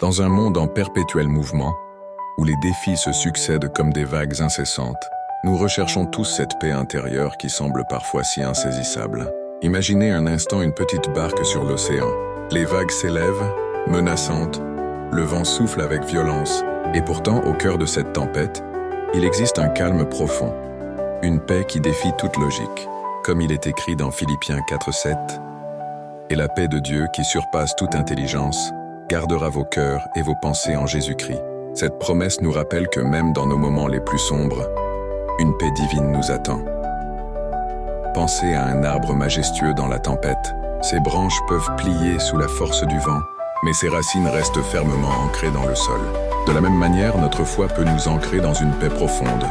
Dans un monde en perpétuel mouvement, où les défis se succèdent comme des vagues incessantes, nous recherchons tous cette paix intérieure qui semble parfois si insaisissable. Imaginez un instant une petite barque sur l'océan. Les vagues s'élèvent, menaçantes, le vent souffle avec violence, et pourtant, au cœur de cette tempête, il existe un calme profond, une paix qui défie toute logique, comme il est écrit dans Philippiens 4:7. Et la paix de Dieu, qui surpasse toute intelligence, gardera vos cœurs et vos pensées en Jésus-Christ. Cette promesse nous rappelle que même dans nos moments les plus sombres, une paix divine nous attend. Pensez à un arbre majestueux dans la tempête. Ses branches peuvent plier sous la force du vent, mais ses racines restent fermement ancrées dans le sol. De la même manière, notre foi peut nous ancrer dans une paix profonde,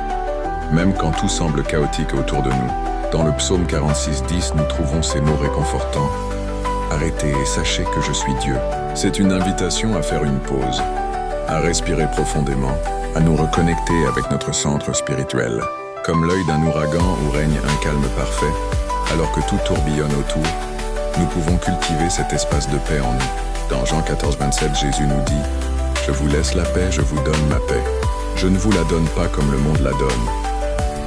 même quand tout semble chaotique autour de nous. Dans le psaume 46:10, nous trouvons ces mots réconfortants. « Arrêtez et sachez que je suis Dieu ». C'est une invitation à faire une pause, à respirer profondément, à nous reconnecter avec notre centre spirituel. Comme l'œil d'un ouragan où règne un calme parfait, alors que tout tourbillonne autour, nous pouvons cultiver cet espace de paix en nous. Dans Jean 14:27, Jésus nous dit « Je vous laisse la paix, je vous donne ma paix. Je ne vous la donne pas comme le monde la donne. »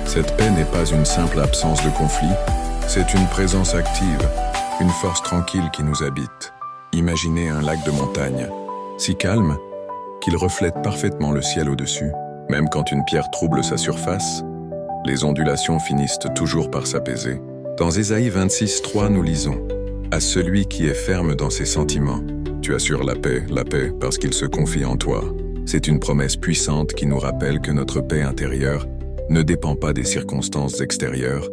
Cette paix n'est pas une simple absence de conflit, c'est une présence active, une force tranquille qui nous habite. Imaginez un lac de montagne, si calme qu'il reflète parfaitement le ciel au-dessus. Même quand une pierre trouble sa surface, les ondulations finissent toujours par s'apaiser. Dans Ésaïe 26:3, nous lisons « À celui qui est ferme dans ses sentiments, tu assures la paix, parce qu'il se confie en toi. » C'est une promesse puissante qui nous rappelle que notre paix intérieure ne dépend pas des circonstances extérieures,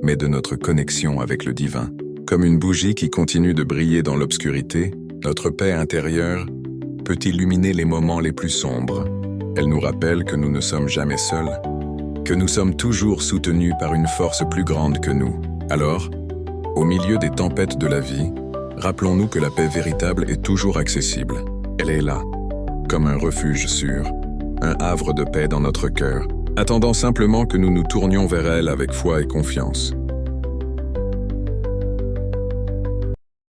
mais de notre connexion avec le divin. Comme une bougie qui continue de briller dans l'obscurité, notre paix intérieure peut illuminer les moments les plus sombres. Elle nous rappelle que nous ne sommes jamais seuls, que nous sommes toujours soutenus par une force plus grande que nous. Alors, au milieu des tempêtes de la vie, rappelons-nous que la paix véritable est toujours accessible. Elle est là, comme un refuge sûr, un havre de paix dans notre cœur, attendant simplement que nous nous tournions vers elle avec foi et confiance.